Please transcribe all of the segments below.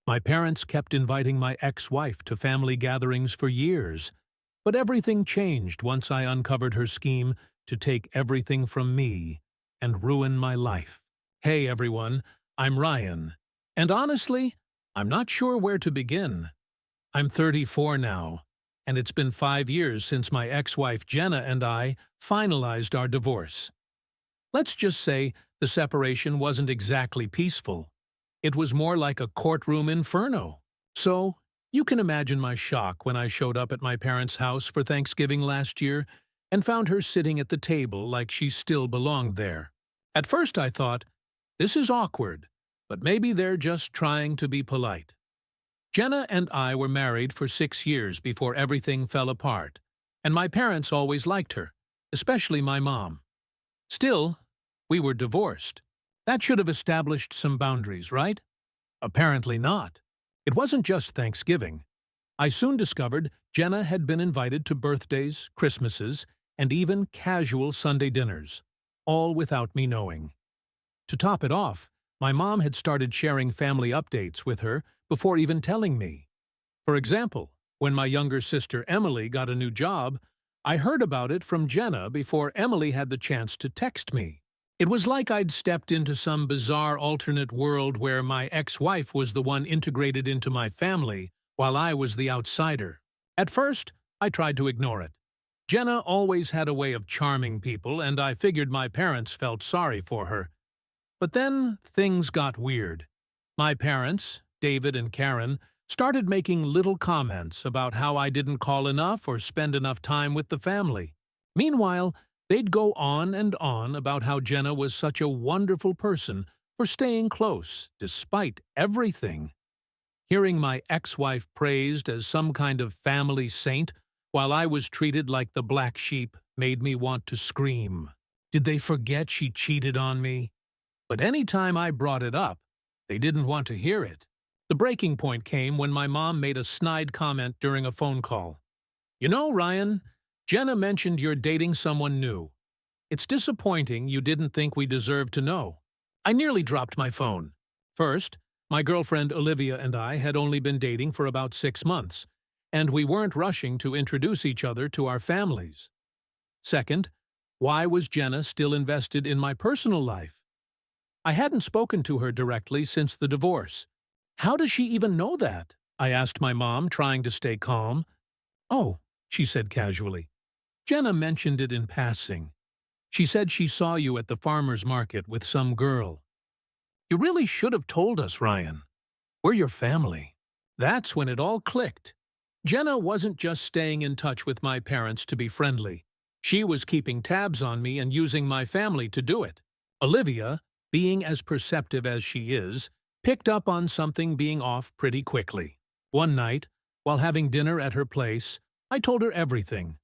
My parents kept inviting my ex-wife to family gatherings for years, but everything changed once I uncovered her scheme to take everything from me and ruin my life. Hey everyone, I'm Ryan, and honestly, I'm not sure where to begin. I'm 34 now, and it's been 5 years since my ex-wife Jenna and I finalized our divorce. Let's just say the separation wasn't exactly peaceful. It was more like a courtroom inferno. So, you can imagine my shock when I showed up at my parents' house for Thanksgiving last year and found her sitting at the table like she still belonged there. At first I thought, this is awkward, but maybe they're just trying to be polite. Jenna and I were married for 6 years before everything fell apart, and my parents always liked her, especially my mom. Still, we were divorced. That should have established some boundaries, right? Apparently not. It wasn't just Thanksgiving. I soon discovered Jenna had been invited to birthdays, Christmases, and even casual Sunday dinners, all without me knowing. To top it off, my mom had started sharing family updates with her before even telling me. For example, when my younger sister Emily got a new job, I heard about it from Jenna before Emily had the chance to text me. It was like I'd stepped into some bizarre alternate world where my ex-wife was the one integrated into my family, while I was the outsider. At first, I tried to ignore it. Jenna always had a way of charming people, and I figured my parents felt sorry for her. But then, things got weird. My parents, David and Karen, started making little comments about how I didn't call enough or spend enough time with the family. Meanwhile, they'd go on and on about how Jenna was such a wonderful person for staying close, despite everything. Hearing my ex-wife praised as some kind of family saint, while I was treated like the black sheep, made me want to scream. Did they forget she cheated on me? But any time I brought it up, they didn't want to hear it. The breaking point came when my mom made a snide comment during a phone call. You know, Ryan, Jenna mentioned you're dating someone new. It's disappointing you didn't think we deserved to know. I nearly dropped my phone. First, my girlfriend Olivia and I had only been dating for about 6 months, and we weren't rushing to introduce each other to our families. Second, why was Jenna still invested in my personal life? I hadn't spoken to her directly since the divorce. How does she even know that? I asked my mom, trying to stay calm. Oh, she said casually. Jenna mentioned it in passing. She said she saw you at the farmer's market with some girl. You really should have told us, Ryan. We're your family. That's when it all clicked. Jenna wasn't just staying in touch with my parents to be friendly. She was keeping tabs on me and using my family to do it. Olivia, being as perceptive as she is, picked up on something being off pretty quickly. One night, while having dinner at her place, I told her everything.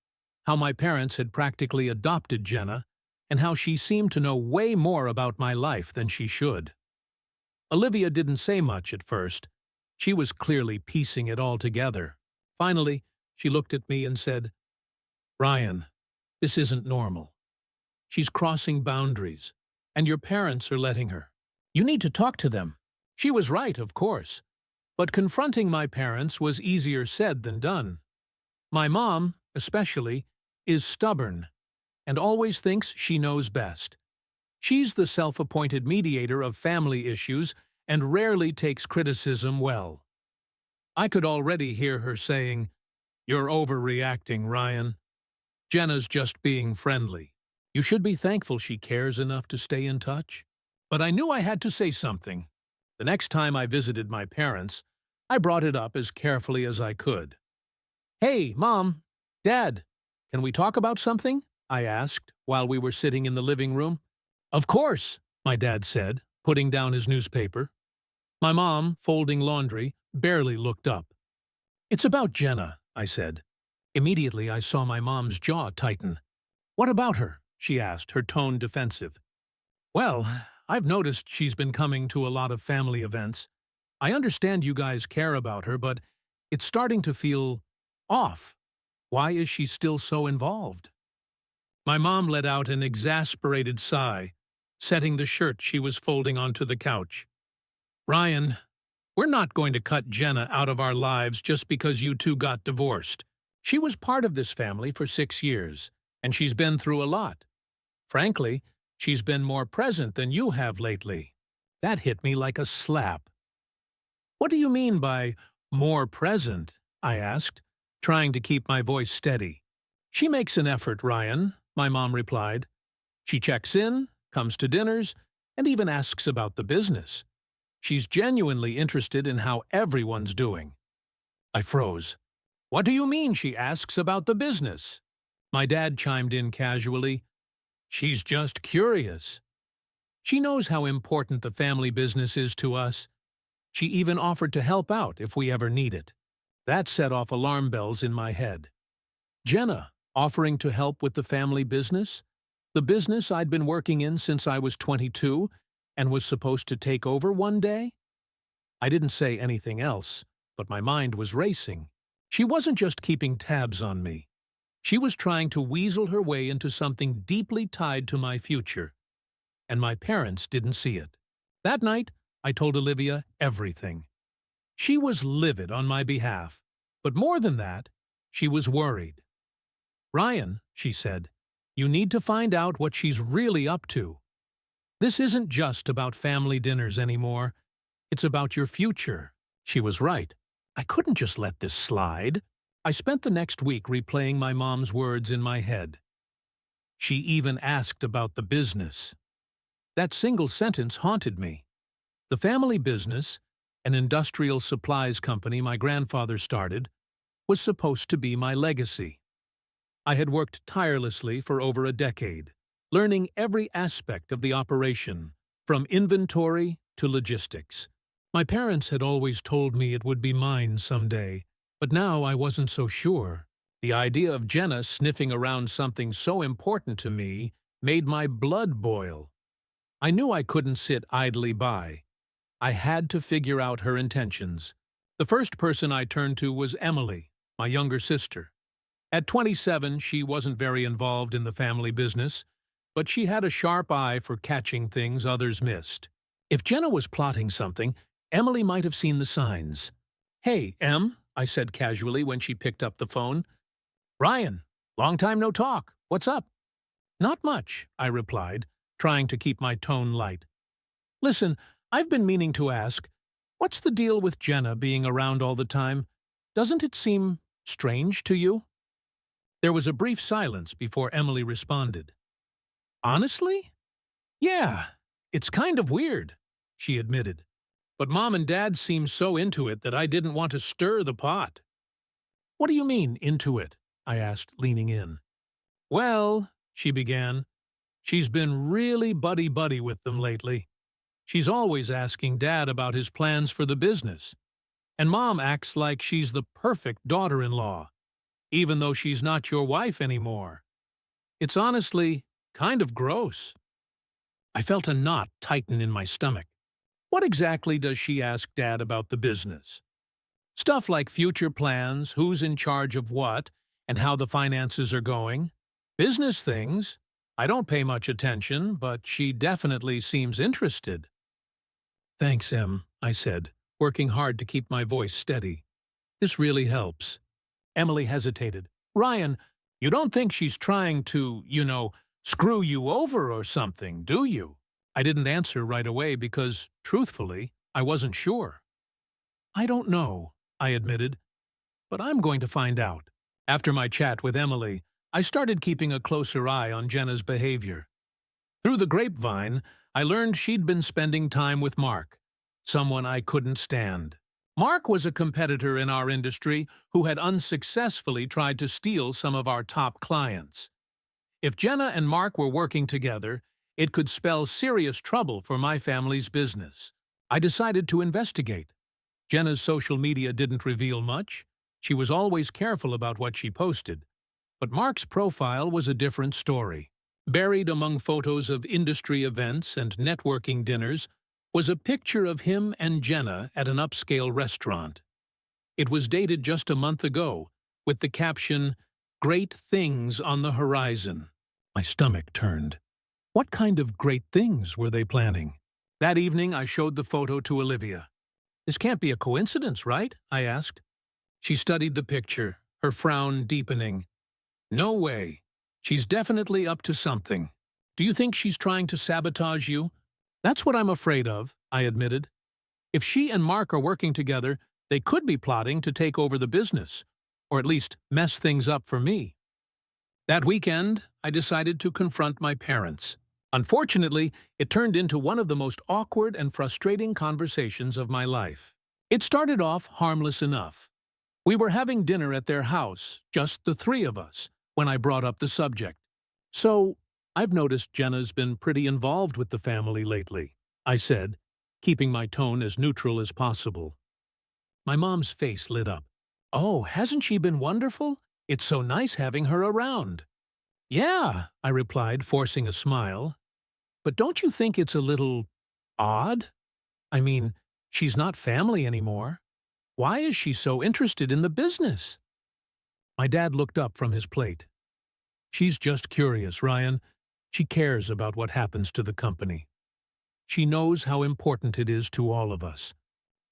How my parents had practically adopted Jenna, and how she seemed to know way more about my life than she should. Olivia didn't say much at first. She was clearly piecing it all together. Finally, she looked at me and said, Ryan, this isn't normal. She's crossing boundaries, and your parents are letting her. You need to talk to them. She was right, of course. But confronting my parents was easier said than done. My mom, especially, is stubborn and always thinks she knows best. She's the self-appointed mediator of family issues and rarely takes criticism well. I could already hear her saying, You're overreacting, Ryan. Jenna's just being friendly. You should be thankful she cares enough to stay in touch. But I knew I had to say something. The next time I visited my parents, I brought it up as carefully as I could. Hey, Mom, Dad, can we talk about something? I asked while we were sitting in the living room. Of course, my dad said, putting down his newspaper. My mom, folding laundry, barely looked up. It's about Jenna, I said. Immediately I saw my mom's jaw tighten. What about her? She asked, her tone defensive. Well, I've noticed she's been coming to a lot of family events. I understand you guys care about her, but it's starting to feel off. Why is she still so involved? My mom let out an exasperated sigh, setting the shirt she was folding onto the couch. Ryan, We're not going to cut Jenna out of our lives just because you two got divorced. She was part of this family for 6 years, and she's been through a lot. Frankly, she's been more present than you have lately. That hit me like a slap. What do you mean by more present? I asked, trying to keep my voice steady. She makes an effort, Ryan, my mom replied. She checks in, comes to dinners, and even asks about the business. She's genuinely interested in how everyone's doing. I froze. What do you mean she asks about the business? My dad chimed in casually. She's just curious. She knows how important the family business is to us. She even offered to help out if we ever need it. That set off alarm bells in my head. Jenna offering to help with the family business? The business I'd been working in since I was 22 and was supposed to take over one day? I didn't say anything else, but my mind was racing. She wasn't just keeping tabs on me. She was trying to weasel her way into something deeply tied to my future. And my parents didn't see it. That night, I told Olivia everything. She was livid on my behalf, but more than that, she was worried. Ryan, she said, you need to find out what she's really up to. This isn't just about family dinners anymore. It's about your future. She was right. I couldn't just let this slide. I spent the next week replaying my mom's words in my head. She even asked about the business. That single sentence haunted me. The family business, an industrial supplies company my grandfather started, was supposed to be my legacy. I had worked tirelessly for over a decade, learning every aspect of the operation, from inventory to logistics. My parents had always told me it would be mine someday, but now I wasn't so sure. The idea of Jenna sniffing around something so important to me made my blood boil. I knew I couldn't sit idly by. I had to figure out her intentions. The first person I turned to was Emily, my younger sister. At 27, she wasn't very involved in the family business, but she had a sharp eye for catching things others missed. If Jenna was plotting something, Emily might have seen the signs. "Hey, Em," I said casually when she picked up the phone. "Ryan, long time no talk. What's up?" "Not much," I replied, trying to keep my tone light. "Listen, I've been meaning to ask, what's the deal with Jenna being around all the time? Doesn't it seem strange to you?" There was a brief silence before Emily responded. "Honestly? Yeah, it's kind of weird," she admitted. "But Mom and Dad seem so into it that I didn't want to stir the pot." "What do you mean, into it?" I asked, leaning in. "Well," she began, "she's been really buddy-buddy with them lately. She's always asking Dad about his plans for the business. And Mom acts like she's the perfect daughter-in-law, even though she's not your wife anymore. It's honestly kind of gross." I felt a knot tighten in my stomach. What exactly does she ask Dad about the business? Stuff like future plans, who's in charge of what, and how the finances are going. Business things. I don't pay much attention, but she definitely seems interested. "Thanks, Em," I said, working hard to keep my voice steady. "This really helps." Emily hesitated. "Ryan, you don't think she's trying to, screw you over or something, do you?" I didn't answer right away because, truthfully, I wasn't sure. "I don't know," I admitted, "but I'm going to find out." After my chat with Emily, I started keeping a closer eye on Jenna's behavior. Through the grapevine, I learned she'd been spending time with Mark, someone I couldn't stand. Mark was a competitor in our industry who had unsuccessfully tried to steal some of our top clients. If Jenna and Mark were working together, it could spell serious trouble for my family's business. I decided to investigate. Jenna's social media didn't reveal much. She was always careful about what she posted. But Mark's profile was a different story. Buried among photos of industry events and networking dinners was a picture of him and Jenna at an upscale restaurant. It was dated just a month ago, with the caption, "Great things on the horizon." My stomach turned. What kind of great things were they planning? That evening, I showed the photo to Olivia. This can't be a coincidence, right? I asked. She studied the picture, her frown deepening. No way. She's definitely up to something. Do you think she's trying to sabotage you? That's what I'm afraid of, I admitted. If she and Mark are working together, they could be plotting to take over the business, or at least mess things up for me. That weekend, I decided to confront my parents. Unfortunately, it turned into one of the most awkward and frustrating conversations of my life. It started off harmless enough. We were having dinner at their house, just the three of us, when I brought up the subject. So, I've noticed Jenna's been pretty involved with the family lately, I said, keeping my tone as neutral as possible. My mom's face lit up. Oh, hasn't she been wonderful? It's so nice having her around. Yeah, I replied, forcing a smile. But don't you think it's a little odd? I mean, she's not family anymore. Why is she so interested in the business? My dad looked up from his plate. She's just curious, Ryan. She cares about what happens to the company. She knows how important it is to all of us.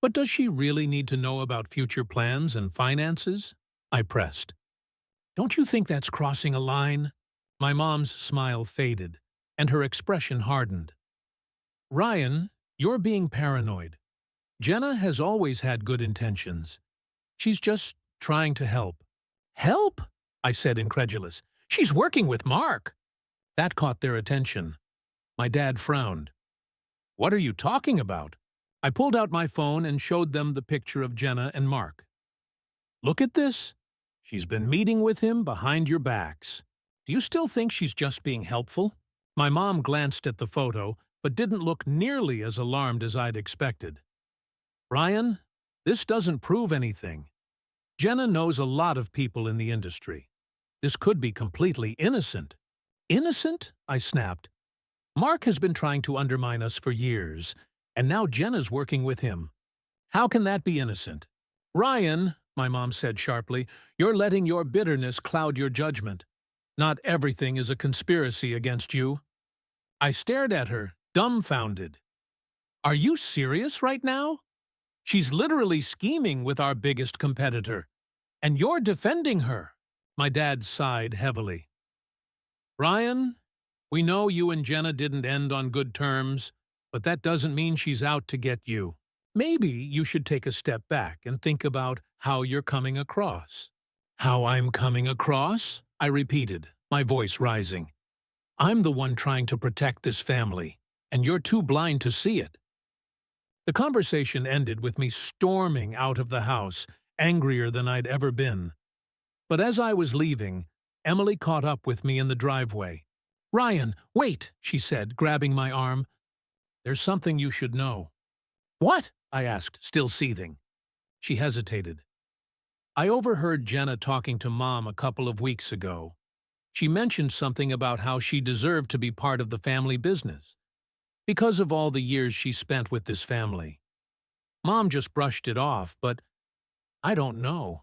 But does she really need to know about future plans and finances? I pressed. Don't you think that's crossing a line? My mom's smile faded, and her expression hardened. Ryan, you're being paranoid. Jenna has always had good intentions. She's just trying to help. Help? I said, incredulous. She's working with Mark. That caught their attention. My dad frowned. What are you talking about? I pulled out my phone and showed them the picture of Jenna and Mark. Look at this. She's been meeting with him behind your backs. Do you still think she's just being helpful? My mom glanced at the photo, but didn't look nearly as alarmed as I'd expected. Ryan, this doesn't prove anything. Jenna knows a lot of people in the industry. This could be completely innocent. Innocent? I snapped. Mark has been trying to undermine us for years, and now Jenna's working with him. How can that be innocent? Ryan, my mom said sharply, you're letting your bitterness cloud your judgment. Not everything is a conspiracy against you. I stared at her, dumbfounded. Are you serious right now? She's literally scheming with our biggest competitor, and you're defending her. My dad sighed heavily. Ryan, we know you and Jenna didn't end on good terms, but that doesn't mean she's out to get you. Maybe you should take a step back and think about how you're coming across. How I'm coming across? I repeated, my voice rising. I'm the one trying to protect this family, and you're too blind to see it. The conversation ended with me storming out of the house, angrier than I'd ever been. But as I was leaving, Emily caught up with me in the driveway. Ryan, wait, she said, grabbing my arm. There's something you should know. What? I asked, still seething. She hesitated. I overheard Jenna talking to Mom a couple of weeks ago. She mentioned something about how she deserved to be part of the family business, because of all the years she spent with this family. Mom just brushed it off, but I don't know.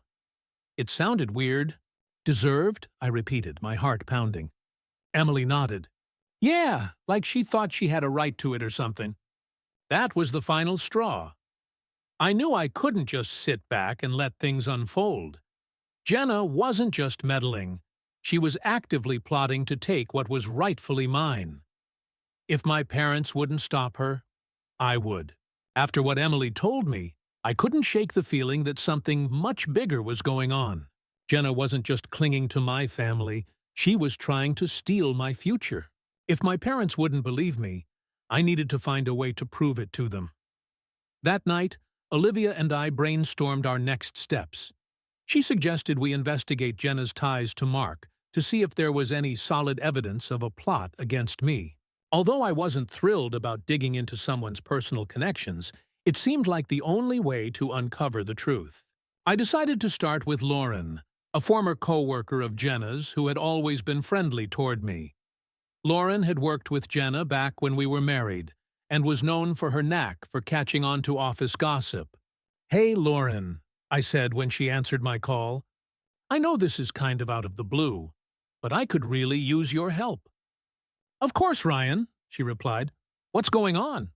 It sounded weird. Deserved? I repeated, my heart pounding. Emily nodded. Yeah, like she thought she had a right to it or something. That was the final straw. I knew I couldn't just sit back and let things unfold. Jenna wasn't just meddling. She was actively plotting to take what was rightfully mine. If my parents wouldn't stop her, I would. After what Emily told me, I couldn't shake the feeling that something much bigger was going on. Jenna wasn't just clinging to my family, she was trying to steal my future. If my parents wouldn't believe me, I needed to find a way to prove it to them. That night, Olivia and I brainstormed our next steps. She suggested we investigate Jenna's ties to Mark to see if there was any solid evidence of a plot against me. Although I wasn't thrilled about digging into someone's personal connections, it seemed like the only way to uncover the truth. I decided to start with Lauren, a former co-worker of Jenna's who had always been friendly toward me. Lauren had worked with Jenna back when we were married and was known for her knack for catching on to office gossip. Hey, Lauren, I said when she answered my call. I know this is kind of out of the blue, but I could really use your help. Of course, Ryan, she replied. What's going on?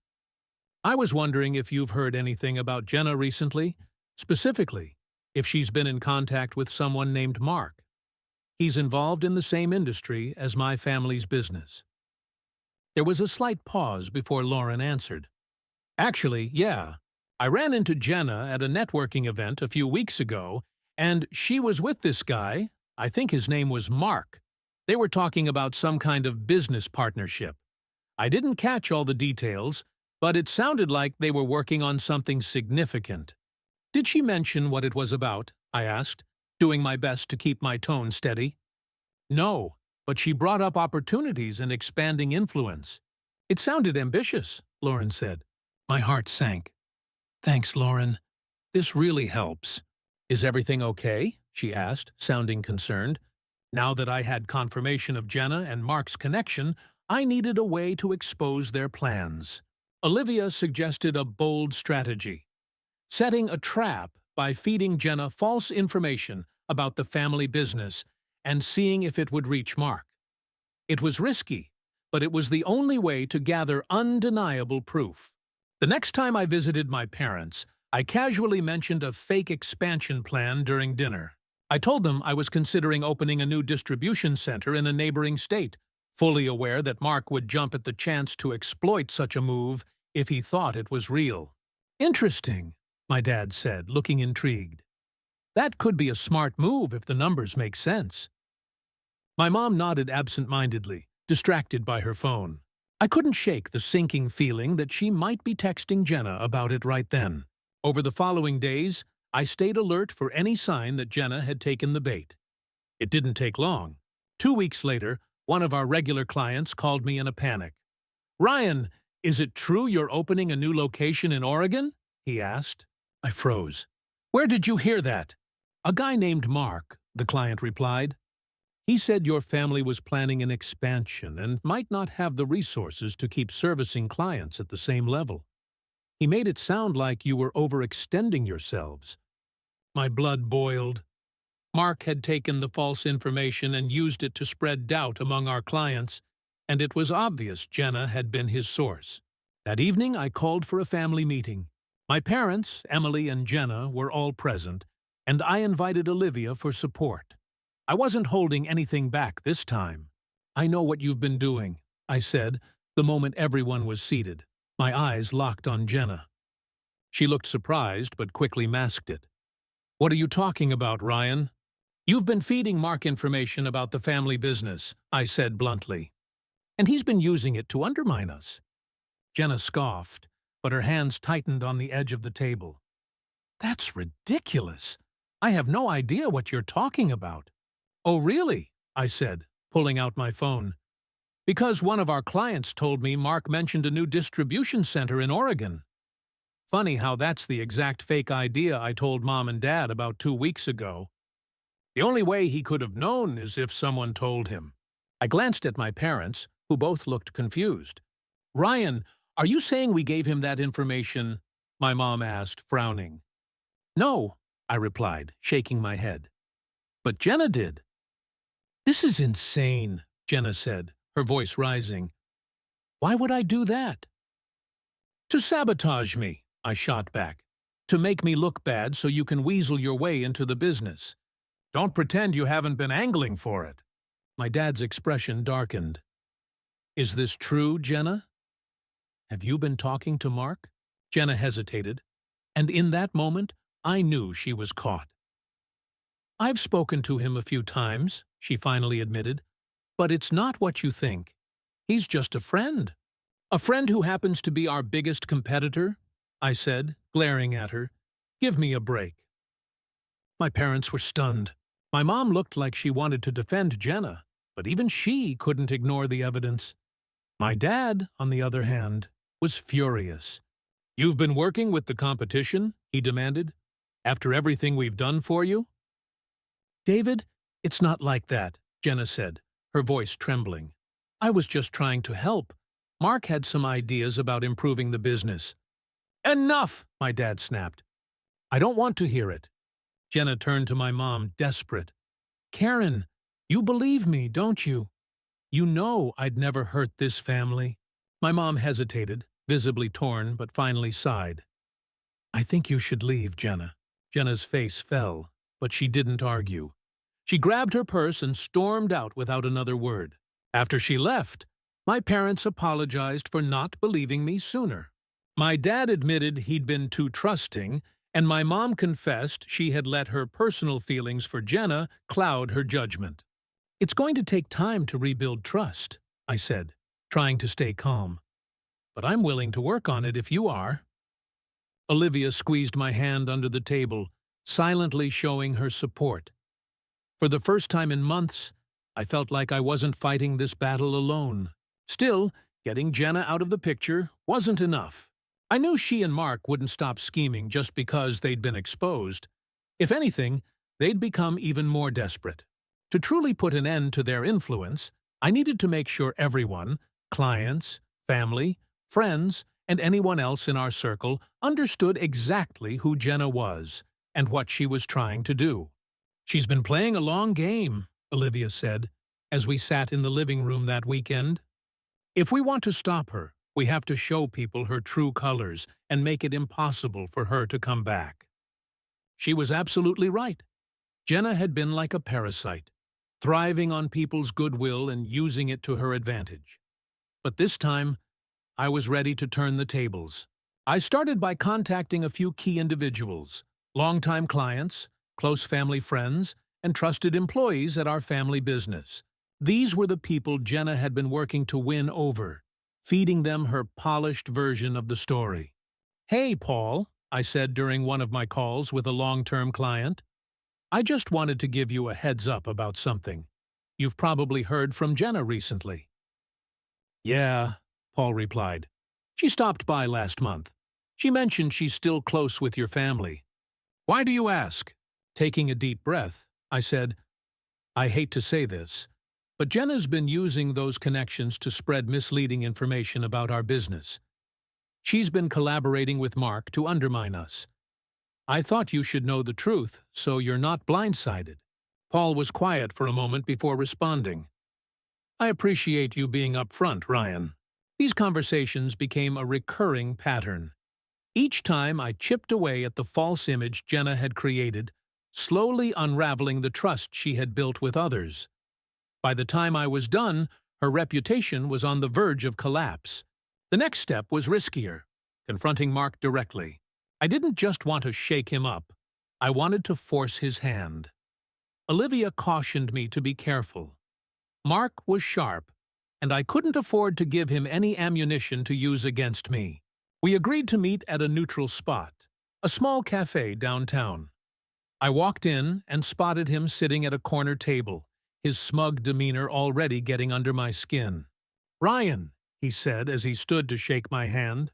I was wondering if you've heard anything about Jenna recently, specifically, if she's been in contact with someone named Mark. He's involved in the same industry as my family's business. There was a slight pause before Lauren answered. Actually, yeah. I ran into Jenna at a networking event a few weeks ago, and she was with this guy. I think his name was Mark. They were talking about some kind of business partnership. I didn't catch all the details, but it sounded like they were working on something significant. Did she mention what it was about? I asked, doing my best to keep my tone steady. No, but she brought up opportunities and expanding influence. It sounded ambitious, Lauren said. My heart sank. Thanks, Lauren. This really helps. Is everything okay? She asked, sounding concerned. Now that I had confirmation of Jenna and Mark's connection, I needed a way to expose their plans. Olivia suggested a bold strategy, setting a trap by feeding Jenna false information about the family business and seeing if it would reach Mark. It was risky, but it was the only way to gather undeniable proof. The next time I visited my parents, I casually mentioned a fake expansion plan during dinner. I told them I was considering opening a new distribution center in a neighboring state, fully aware that Mark would jump at the chance to exploit such a move if he thought it was real. Interesting, my dad said, looking intrigued. That could be a smart move if the numbers make sense. My mom nodded absent-mindedly, distracted by her phone. I couldn't shake the sinking feeling that she might be texting Jenna about it right then. Over the following days, I stayed alert for any sign that Jenna had taken the bait. It didn't take long. 2 weeks later, one of our regular clients called me in a panic. "Ryan, is it true you're opening a new location in Oregon?" he asked. I froze. "Where did you hear that?" "A guy named Mark," the client replied. "He said your family was planning an expansion and might not have the resources to keep servicing clients at the same level. He made it sound like you were overextending yourselves." My blood boiled. Mark had taken the false information and used it to spread doubt among our clients, and it was obvious Jenna had been his source. That evening, I called for a family meeting. My parents, Emily and Jenna, were all present, and I invited Olivia for support. I wasn't holding anything back this time. "I know what you've been doing," I said, the moment everyone was seated. My eyes locked on Jenna. She looked surprised, but quickly masked it. "What are you talking about, Ryan?" "You've been feeding Mark information about the family business," I said bluntly. "And he's been using it to undermine us." Jenna scoffed, but her hands tightened on the edge of the table. "That's ridiculous. I have no idea what you're talking about." "Oh, really?" I said, pulling out my phone. "Because one of our clients told me Mark mentioned a new distribution center in Oregon." Funny how that's the exact fake idea I told Mom and Dad about 2 weeks ago. The only way he could have known is if someone told him. I glanced at my parents, who both looked confused. "Ryan, are you saying we gave him that information?" my mom asked, frowning. "No," I replied, shaking my head. "But Jenna did." "This is insane," Jenna said, her voice rising. "Why would I do that?" "To sabotage me," I shot back. "To make me look bad so you can weasel your way into the business. Don't pretend you haven't been angling for it." My dad's expression darkened. "Is this true, Jenna? Have you been talking to Mark?" Jenna hesitated, and in that moment, I knew she was caught. "I've spoken to him a few times," she finally admitted, "but it's not what you think. He's just a friend." "A friend who happens to be our biggest competitor?" I said, glaring at her. "Give me a break." My parents were stunned. My mom looked like she wanted to defend Jenna, but even she couldn't ignore the evidence. My dad, on the other hand, was furious. "You've been working with the competition?" he demanded. "After everything we've done for you?" "David, it's not like that," Jenna said, her voice trembling. "I was just trying to help. Mark had some ideas about improving the business." "Enough!" my dad snapped. "I don't want to hear it." Jenna turned to my mom, desperate. "Karen, you believe me, don't you? You know I'd never hurt this family." My mom hesitated, visibly torn, but finally sighed. I think you should leave, Jenna. Jenna's face fell, but she didn't argue. She grabbed her purse and stormed out without another word. After she left, my parents apologized for not believing me sooner. My dad admitted he'd been too trusting, and my mom confessed she had let her personal feelings for Jenna cloud her judgment. It's going to take time to rebuild trust, I said, trying to stay calm. But I'm willing to work on it if you are. Olivia squeezed my hand under the table, silently showing her support. For the first time in months, I felt like I wasn't fighting this battle alone. Still, getting Jenna out of the picture wasn't enough. I knew she and Mark wouldn't stop scheming just because they'd been exposed. If anything, they'd become even more desperate. To truly put an end to their influence, I needed to make sure everyone, clients, family, friends, and anyone else in our circle understood exactly who Jenna was and what she was trying to do. She's been playing a long game, Olivia said, as we sat in the living room that weekend. If we want to stop her, we have to show people her true colors and make it impossible for her to come back. She was absolutely right. Jenna had been like a parasite, thriving on people's goodwill and using it to her advantage. But this time, I was ready to turn the tables. I started by contacting a few key individuals, longtime clients, close family friends, and trusted employees at our family business. These were the people Jenna had been working to win over, feeding them her polished version of the story. Hey, Paul, I said during one of my calls with a long-term client. I just wanted to give you a heads up about something. You've probably heard from Jenna recently. Yeah, Paul replied. She stopped by last month. She mentioned she's still close with your family. Why do you ask? Taking a deep breath, I said, I hate to say this, but Jenna's been using those connections to spread misleading information about our business. She's been collaborating with Mark to undermine us. I thought you should know the truth, so you're not blindsided. Paul was quiet for a moment before responding. I appreciate you being upfront, Ryan. These conversations became a recurring pattern. Each time I chipped away at the false image Jenna had created, slowly unraveling the trust she had built with others. By the time I was done, her reputation was on the verge of collapse. The next step was riskier, confronting Mark directly. I didn't just want to shake him up. I wanted to force his hand. Olivia cautioned me to be careful. Mark was sharp, and I couldn't afford to give him any ammunition to use against me. We agreed to meet at a neutral spot, a small cafe downtown. I walked in and spotted him sitting at a corner table, his smug demeanor already getting under my skin. Ryan, he said as he stood to shake my hand.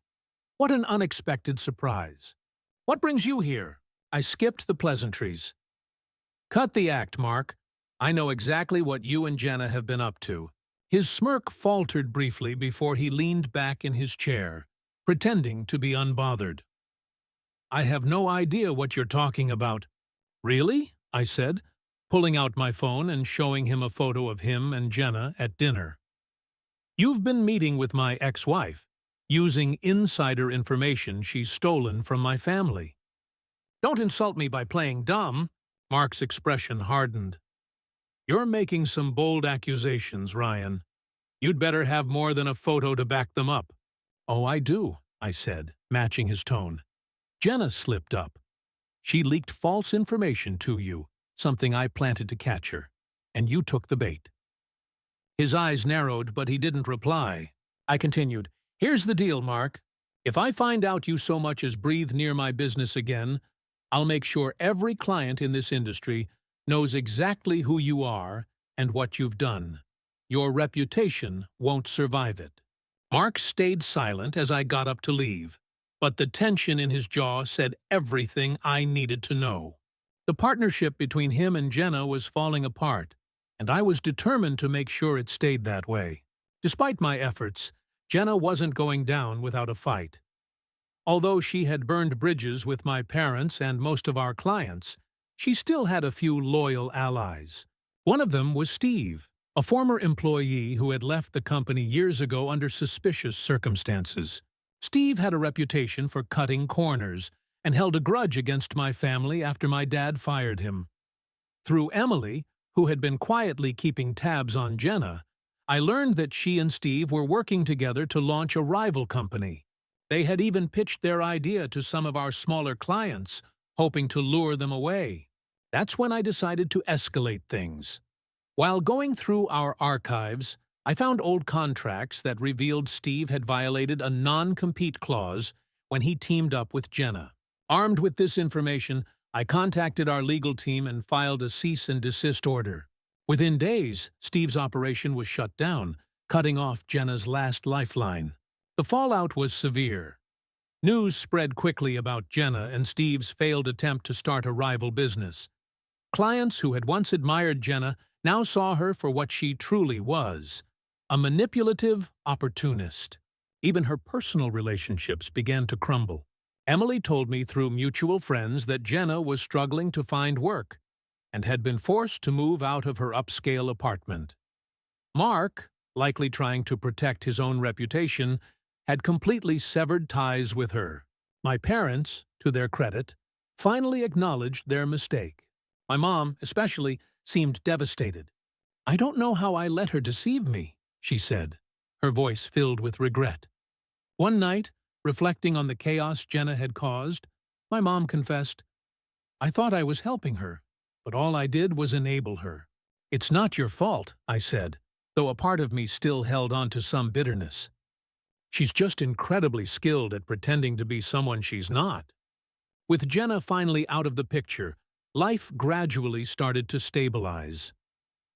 What an unexpected surprise. What brings you here? I skipped the pleasantries. Cut the act, Mark. I know exactly what you and Jenna have been up to. His smirk faltered briefly before he leaned back in his chair, pretending to be unbothered. I have no idea what you're talking about. Really? I said, pulling out my phone and showing him a photo of him and Jenna at dinner. You've been meeting with my ex-wife, using insider information she's stolen from my family. Don't insult me by playing dumb. Mark's expression hardened. You're making some bold accusations, Ryan. You'd better have more than a photo to back them up. Oh, I do, I said, matching his tone. Jenna slipped up. She leaked false information to you, something I planted to catch her, and you took the bait. His eyes narrowed, but he didn't reply. I continued, Here's the deal, Mark. If I find out you so much as breathe near my business again, I'll make sure every client in this industry knows exactly who you are and what you've done. Your reputation won't survive it. Mark stayed silent as I got up to leave, but the tension in his jaw said everything I needed to know. The partnership between him and Jenna was falling apart, and I was determined to make sure it stayed that way. Despite my efforts, Jenna wasn't going down without a fight. Although she had burned bridges with my parents and most of our clients, she still had a few loyal allies. One of them was Steve, a former employee who had left the company years ago under suspicious circumstances. Steve had a reputation for cutting corners and held a grudge against my family after my dad fired him. Through Emily, who had been quietly keeping tabs on Jenna, I learned that she and Steve were working together to launch a rival company. They had even pitched their idea to some of our smaller clients, hoping to lure them away. That's when I decided to escalate things. While going through our archives, I found old contracts that revealed Steve had violated a non-compete clause when he teamed up with Jenna. Armed with this information, I contacted our legal team and filed a cease and desist order. Within days, Steve's operation was shut down, cutting off Jenna's last lifeline. The fallout was severe. News spread quickly about Jenna and Steve's failed attempt to start a rival business. Clients who had once admired Jenna now saw her for what she truly was, a manipulative opportunist. Even her personal relationships began to crumble. Emily told me through mutual friends that Jenna was struggling to find work and had been forced to move out of her upscale apartment. Mark, likely trying to protect his own reputation, had completely severed ties with her. My parents, to their credit, finally acknowledged their mistake. My mom, especially, seemed devastated. "I don't know how I let her deceive me," she said, her voice filled with regret. One night, reflecting on the chaos Jenna had caused, my mom confessed, "I thought I was helping her, but all I did was enable her." "It's not your fault," I said, though a part of me still held on to some bitterness. "She's just incredibly skilled at pretending to be someone she's not." With Jenna finally out of the picture, life gradually started to stabilize.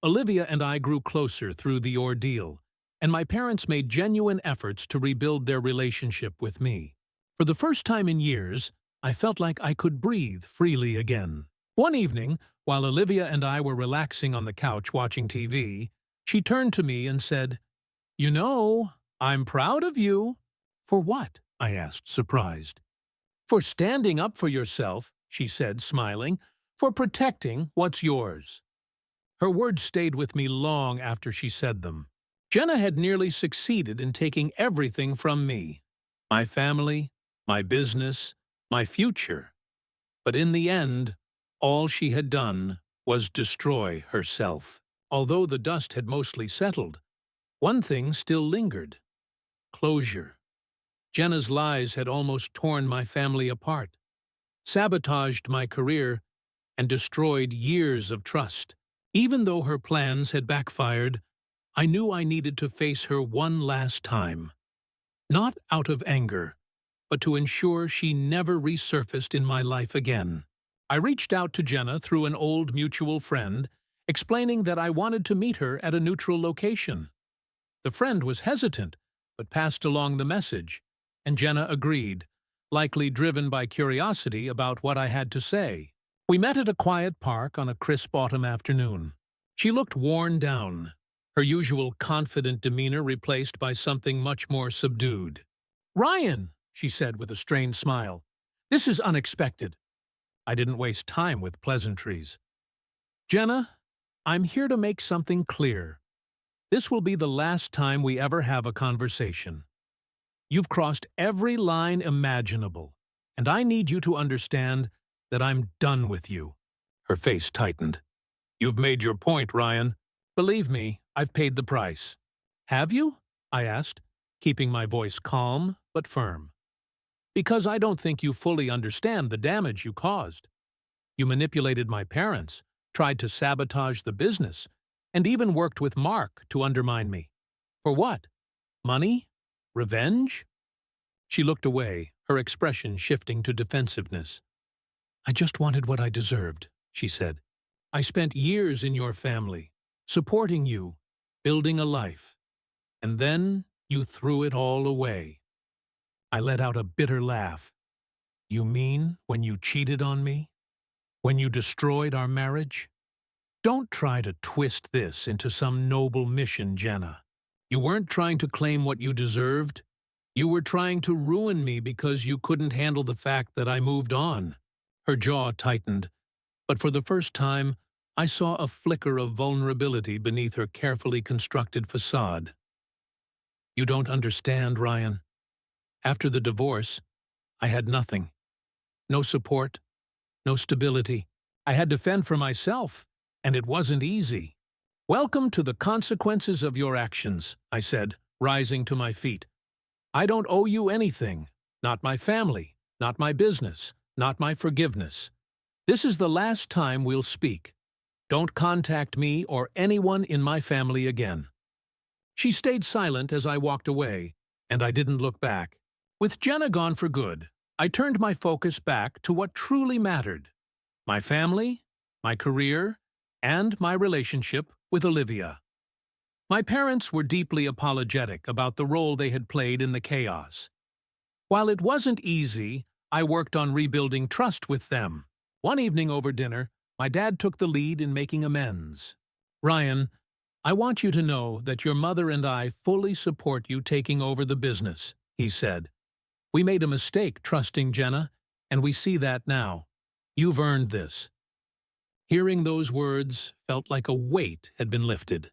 Olivia and I grew closer through the ordeal, and my parents made genuine efforts to rebuild their relationship with me. For the first time in years, I felt like I could breathe freely again. One evening, while Olivia and I were relaxing on the couch watching TV, she turned to me and said, "You know, I'm proud of you." "For what?" I asked, surprised. "For standing up for yourself," she said, smiling, "for protecting what's yours." Her words stayed with me long after she said them. Jenna had nearly succeeded in taking everything from me. My family, my business, my future. But in the end, all she had done was destroy herself. Although the dust had mostly settled, one thing still lingered: closure. Jenna's lies had almost torn my family apart, sabotaged my career, and destroyed years of trust. Even though her plans had backfired, I knew I needed to face her one last time. Not out of anger, but to ensure she never resurfaced in my life again. I reached out to Jenna through an old mutual friend, explaining that I wanted to meet her at a neutral location. The friend was hesitant, but passed along the message, and Jenna agreed, likely driven by curiosity about what I had to say. We met at a quiet park on a crisp autumn afternoon. She looked worn down, her usual confident demeanor replaced by something much more subdued. "Ryan," she said with a strained smile, "this is unexpected." I didn't waste time with pleasantries. "Jenna, I'm here to make something clear. This will be the last time we ever have a conversation. You've crossed every line imaginable, and I need you to understand that I'm done with you." Her face tightened. "You've made your point, Ryan. Believe me, I've paid the price." "Have you?" I asked, keeping my voice calm but firm. "Because I don't think you fully understand the damage you caused. You manipulated my parents, tried to sabotage the business, and even worked with Mark to undermine me. For what? Money? Revenge?" She looked away, her expression shifting to defensiveness. "I just wanted what I deserved," she said. "I spent years in your family, supporting you, building a life. And then you threw it all away." I let out a bitter laugh. "You mean when you cheated on me? When you destroyed our marriage? Don't try to twist this into some noble mission, Jenna. You weren't trying to claim what you deserved. You were trying to ruin me because you couldn't handle the fact that I moved on." Her jaw tightened, but for the first time, I saw a flicker of vulnerability beneath her carefully constructed facade. "You don't understand, Ryan. After the divorce, I had nothing. No support, no stability. I had to fend for myself, and it wasn't easy. "Welcome to the consequences of your actions," I said, rising to my feet. "I don't owe you anything, not my family, not my business, not my forgiveness. This is the last time we'll speak. Don't contact me or anyone in my family again." She stayed silent as I walked away, and I didn't look back. With Jenna gone for good, I turned my focus back to what truly mattered: my family, my career, and my relationship with Olivia. My parents were deeply apologetic about the role they had played in the chaos. While it wasn't easy, I worked on rebuilding trust with them. One evening over dinner, my dad took the lead in making amends. "Ryan, I want you to know that your mother and I fully support you taking over the business," he said. "We made a mistake trusting Jenna, and we see that now. You've earned this." Hearing those words felt like a weight had been lifted.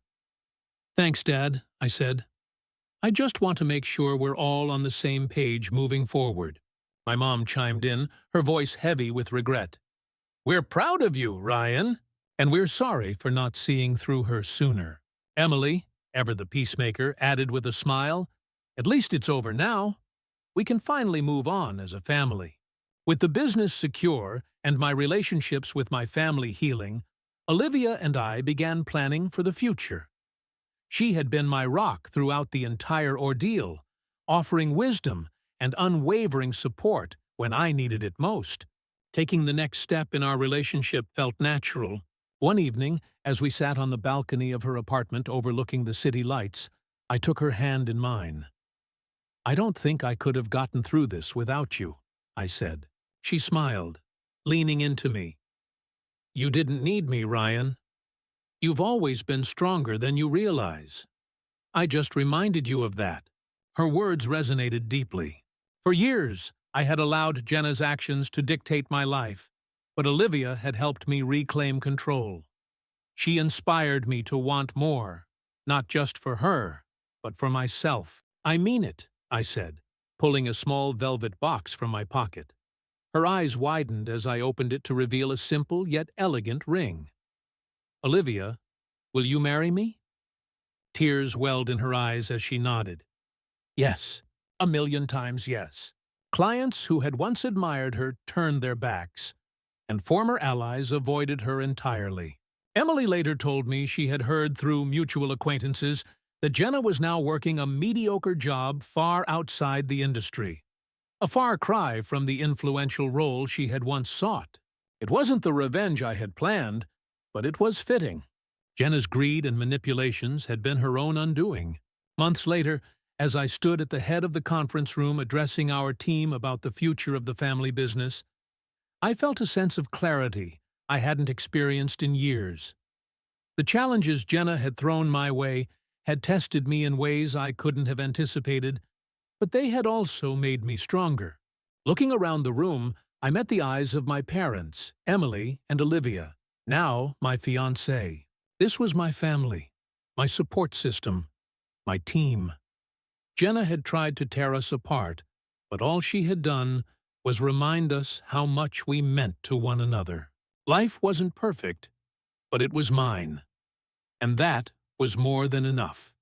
"Thanks, Dad," I said. "I just want to make sure we're all on the same page moving forward." My mom chimed in, her voice heavy with regret. "We're proud of you, Ryan, and we're sorry for not seeing through her sooner." Emily, ever the peacemaker, added with a smile, "At least it's over now. We can finally move on as a family." With the business secure and my relationships with my family healing, Olivia and I began planning for the future. She had been my rock throughout the entire ordeal, offering wisdom and unwavering support when I needed it most. Taking the next step in our relationship felt natural. One evening, as we sat on the balcony of her apartment overlooking the city lights, I took her hand in mine. "I don't think I could have gotten through this without you," I said. She smiled, leaning into me. "You didn't need me, Ryan. You've always been stronger than you realize. I just reminded you of that." Her words resonated deeply. For years, I had allowed Jenna's actions to dictate my life, but Olivia had helped me reclaim control. She inspired me to want more, not just for her, but for myself. "I mean it," I said, pulling a small velvet box from my pocket. Her eyes widened as I opened it to reveal a simple yet elegant ring. "Olivia, will you marry me?" Tears welled in her eyes as she nodded. "Yes, 1,000,000 times yes." Clients who had once admired her turned their backs, and former allies avoided her entirely. Emily later told me she had heard through mutual acquaintances that Jenna was now working a mediocre job far outside the industry. A far cry from the influential role she had once sought. It wasn't the revenge I had planned, but it was fitting. Jenna's greed and manipulations had been her own undoing. Months later, as I stood at the head of the conference room addressing our team about the future of the family business, I felt a sense of clarity I hadn't experienced in years. The challenges Jenna had thrown my way had tested me in ways I couldn't have anticipated, but they had also made me stronger. Looking around the room, I met the eyes of my parents, Emily and Olivia, now my fiancée. This was my family, my support system, my team. Jenna had tried to tear us apart, but all she had done was remind us how much we meant to one another. Life wasn't perfect, but it was mine, and that was more than enough.